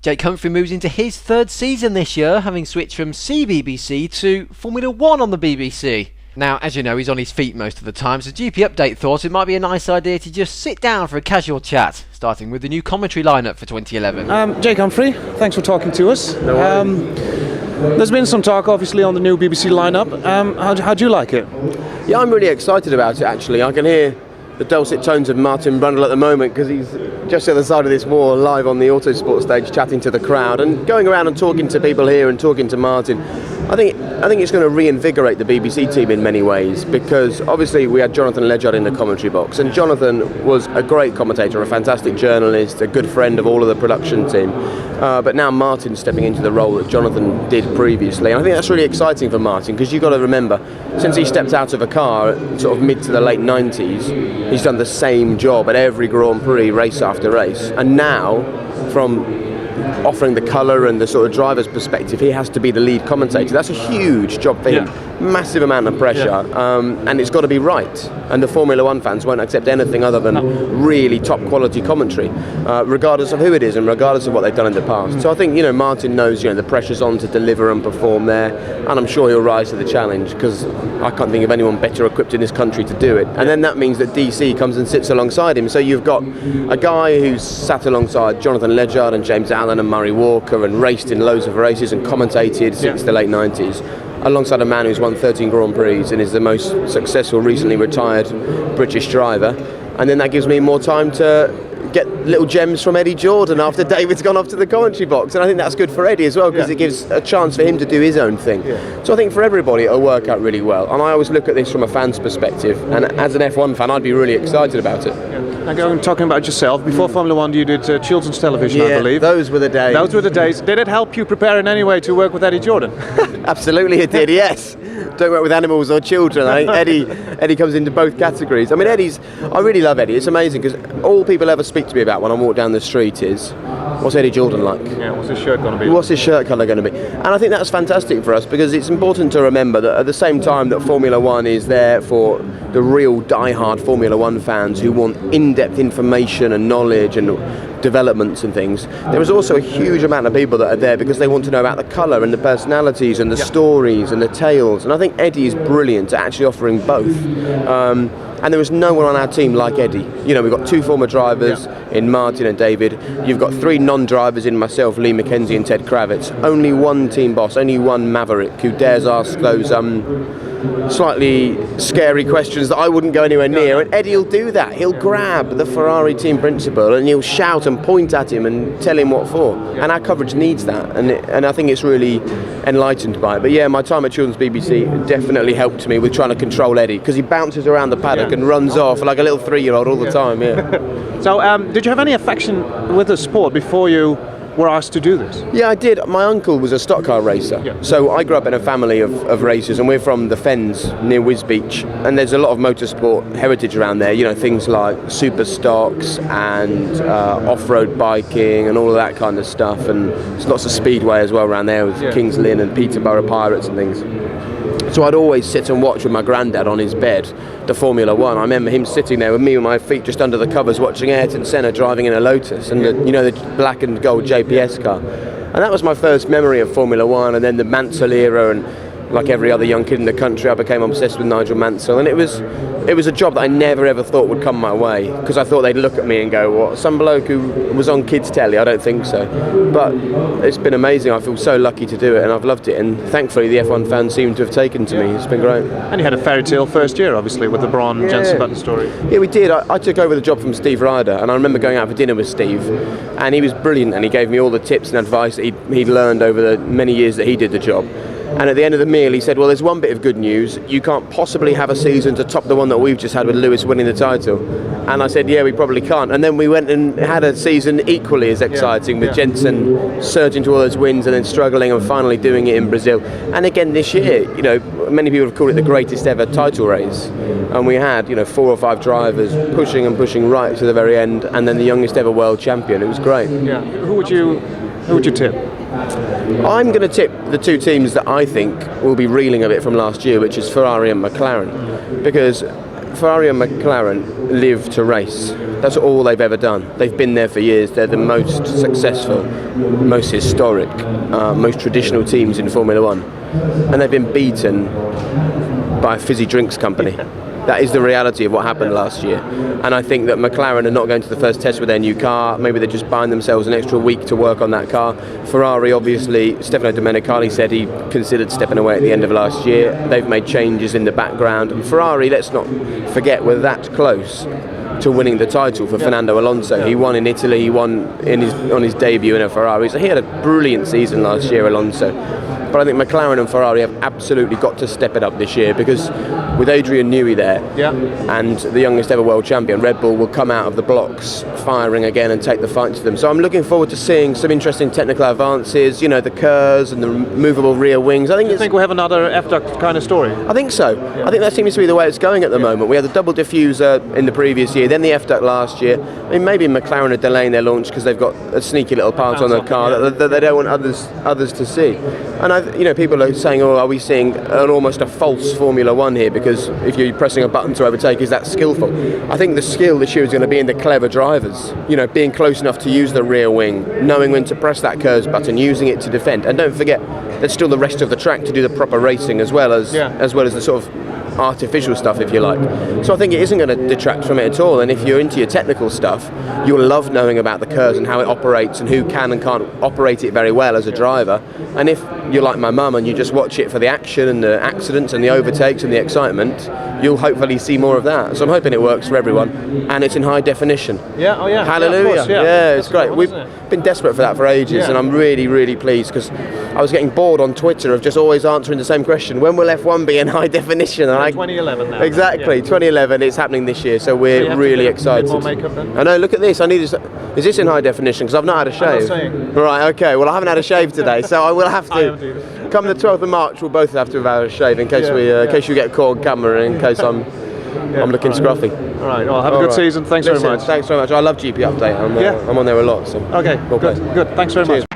Jake Humphrey moves into his third season this year, having switched from CBBC to Formula 1 on the BBC. Now, as you know, he's on his feet most of the time, so GPUpdate thought it might be a nice idea to just sit down for a casual chat, starting with the new commentary lineup for 2011. Jake Humphrey, thanks for talking to us. There's been some talk, obviously, on the new BBC lineup. How do you like it? Yeah, I'm really excited about it, actually. I can hear the dulcet tones of Martin Brundle at the moment because he's just the other side of this wall, live on the Autosport stage, chatting to the crowd and going around and talking to people here and talking to Martin. I think it's going to reinvigorate the BBC team in many ways, because obviously we had Jonathan Ledgard in the commentary box, and Jonathan was a great commentator, a fantastic journalist, a good friend of all of the production team. But now Martin's stepping into the role that Jonathan did previously, and I think that's really exciting for Martin, because you've got to remember, since he stepped out of a car at sort of mid to the late 90s, he's done the same job at every Grand Prix, race after race, and now from offering the colour and the sort of driver's perspective, he has to be the lead commentator. That's a huge job for him, massive amount of pressure, and it's got to be right. And the Formula One fans won't accept anything other than really top quality commentary, regardless of who it is and regardless of what they've done in the past. So I think Martin knows the pressure's on to deliver and perform there, and I'm sure he'll rise to the challenge, because I can't think of anyone better equipped in this country to do it. And then that means that DC comes and sits alongside him. So you've got a guy who's sat alongside Jonathan Ledgard and James Allen and Murray Walker and raced in loads of races and commentated since the late 90s, alongside a man who's won 13 Grand Prix and is the most successful recently retired British driver. And then that gives me more time to get little gems from Eddie Jordan after David's gone off to the commentary box, and I think that's good for Eddie as well, because it gives a chance for him to do his own thing. So I think for everybody it'll work out really well, and I always look at this from a fan's perspective, and as an F1 fan I'd be really excited about it. Now, talking about yourself, before Formula 1 you did children's television, I believe. Those were the days. Those were the days. Did it help you prepare in any way to work with Eddie Jordan? Absolutely it did, yes. Don't work with animals or children. I think Eddie comes into both categories. I mean, I really love Eddie. It's amazing, because all people ever speak to me about when I walk down the street is, what's Eddie Jordan like? Yeah, what's his shirt going to be? What's his shirt colour going to be? And I think that's fantastic for us, because it's important to remember that at the same time that Formula One is there for the real die-hard Formula One fans who want in-depth information and knowledge and developments and things, there is also a huge amount of people that are there because they want to know about the colour and the personalities and the stories and the tales, and I think Eddie is brilliant at actually offering both. And there is no one on our team like Eddie. We've got two former drivers in Martin and David. You've got three non-drivers in myself, Lee McKenzie and Ted Kravitz. Only one team boss, only one maverick who dares ask those slightly scary questions that I wouldn't go anywhere near, and Eddie will do that. He'll grab the Ferrari team principal and he'll shout and point at him and tell him what for, and our coverage needs that, and I think it's really enlightened by it. But yeah, my time at Children's BBC definitely helped me with trying to control Eddie, because he bounces around the paddock and runs off like a little 3-year-old all the time. So did you have any affection with the sport before you were asked to do this? Yeah, I did. My uncle was a stock car racer, so I grew up in a family of racers, and we're from the Fens near Wisbech, and there's a lot of motorsport heritage around there, things like super stocks and off-road biking and all of that kind of stuff, and there's lots of speedway as well around there with Kings Lynn and Peterborough Pirates and things. So I'd always sit and watch with my granddad on his bed the Formula One. I remember him sitting there with me with my feet just under the covers watching Ayrton Senna driving in a Lotus and the black and gold JPS car. And that was my first memory of Formula One, and then the Mansell era, and like every other young kid in the country I became obsessed with Nigel Mansell, and it was a job that I never ever thought would come my way, because I thought they'd look at me and go, what, some bloke who was on kids telly? I don't think so. But it's been amazing. I feel so lucky to do it, and I've loved it, and thankfully the F1 fans seem to have taken to me. It's been great. And you had a fairy tale first year, obviously, with the Braun Jensen Button story. Yeah, we did. I took over the job from Steve Ryder, and I remember going out for dinner with Steve, and he was brilliant, and he gave me all the tips and advice that he'd learned over the many years that he did the job. And at the end of the meal he said, well, there's one bit of good news, you can't possibly have a season to top the one that we've just had with Lewis winning the title. And I said, yeah, we probably can't. And then we went and had a season equally as exciting, with Jensen surging to all those wins and then struggling and finally doing it in Brazil. And again this year, many people have called it the greatest ever title race, and we had 4 or 5 drivers pushing and pushing right to the very end, and then the youngest ever world champion. It was great. Who would you tip? I'm going to tip the two teams that I think will be reeling a bit from last year, which is Ferrari and McLaren, because Ferrari and McLaren live to race. That's all they've ever done. They've been there for years. They're the most successful, most historic, most traditional teams in Formula One. And they've been beaten by a fizzy drinks company. That is the reality of what happened last year. And I think that McLaren are not going to the first test with their new car. Maybe they're just buying themselves an extra week to work on that car. Ferrari, obviously, Stefano Domenicali said he considered stepping away at the end of last year. They've made changes in the background. And Ferrari, let's not forget, were that close to winning the title for Fernando Alonso. He won in Italy, he won on his debut in a Ferrari. So he had a brilliant season last year, Alonso. But I think McLaren and Ferrari have absolutely got to step it up this year, because with Adrian Newey there and the youngest ever world champion, Red Bull will come out of the blocks firing again and take the fight to them. So I'm looking forward to seeing some interesting technical advances, you know, the KERS and the movable rear wings. I think we'll have another F-duct kind of story? I think so. Yeah. I think that seems to be the way it's going at the moment. We had the double diffuser in the previous year, then the F-duct last year. I mean, maybe McLaren are delaying their launch because they've got a sneaky little part on the car that they don't want others to see. And people are saying, oh, are we seeing almost a false Formula One here, because if you're pressing a button to overtake, is that skillful? I think the skill this year is going to be in the clever drivers, being close enough to use the rear wing, knowing when to press that KERS button, using it to defend. And don't forget, there's still the rest of the track to do the proper racing as well as the sort of artificial stuff, if you like. So I think it isn't going to detract from it at all. And if you're into your technical stuff, you'll love knowing about the KERS and how it operates and who can and can't operate it very well as a driver. And if you're like my mum and you just watch it for the action and the accidents and the overtakes and the excitement, you'll hopefully see more of that. So I'm hoping it works for everyone, and it's in high definition. Hallelujah. It's great. We've been desperate for that for ages, and I'm really, really pleased, because I was getting bored on Twitter of just always answering the same question: when will F1 be in high definition? And 2011 now. Exactly, 2011. It's happening this year, so we're really excited. More makeup then? I know. Look at this. I need. Is this in high definition? Because I've not had a shave. Right. Okay. Well, I haven't had a shave today, so I will have to. Come the 12th of March, we'll both have to have a shave in case in case you get caught on camera, in case I'm looking scruffy. All right. Well, have a good season. Thanks very much. Thanks very much. I love GP Update. I'm on there a lot. So okay. Good. Thanks very much.